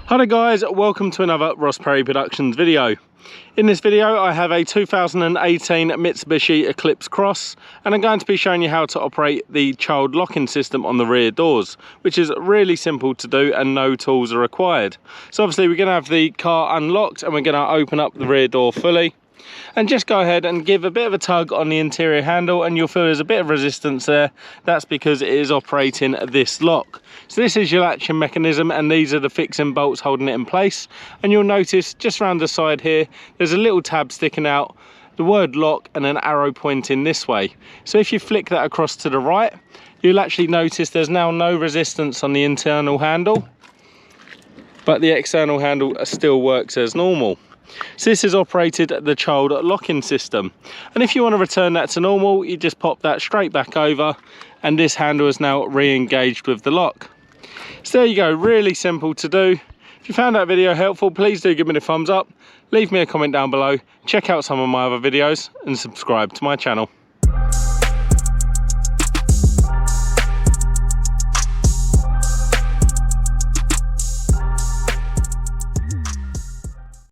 Hi there guys, welcome to another Ross Perry Productions video. In this video I have a 2018 Mitsubishi Eclipse Cross and I'm going to be showing you how to operate the child locking system on the rear doors, which is really simple to do and no tools are required. So obviously we're going to have the car unlocked and we're going to open up the rear door fully. And just go ahead and give a bit of a tug on the interior handle and you'll feel there's a bit of resistance there. That's because it is operating this lock. So this is your latching mechanism and these are the fixing bolts holding it in place. And you'll notice just around the side here, there's a little tab sticking out, the word lock and an arrow pointing this way. So if you flick that across to the right, you'll actually notice there's now no resistance on the internal handle, but the external handle still works as normal. So this is operated the child locking system, and if you want to return that to normal you just pop that straight back over and this handle is now re-engaged with the lock. So there you go, really simple to do. If you found that video helpful, please do give me a thumbs up, leave me a comment down below, check out some of my other videos and subscribe to my channel.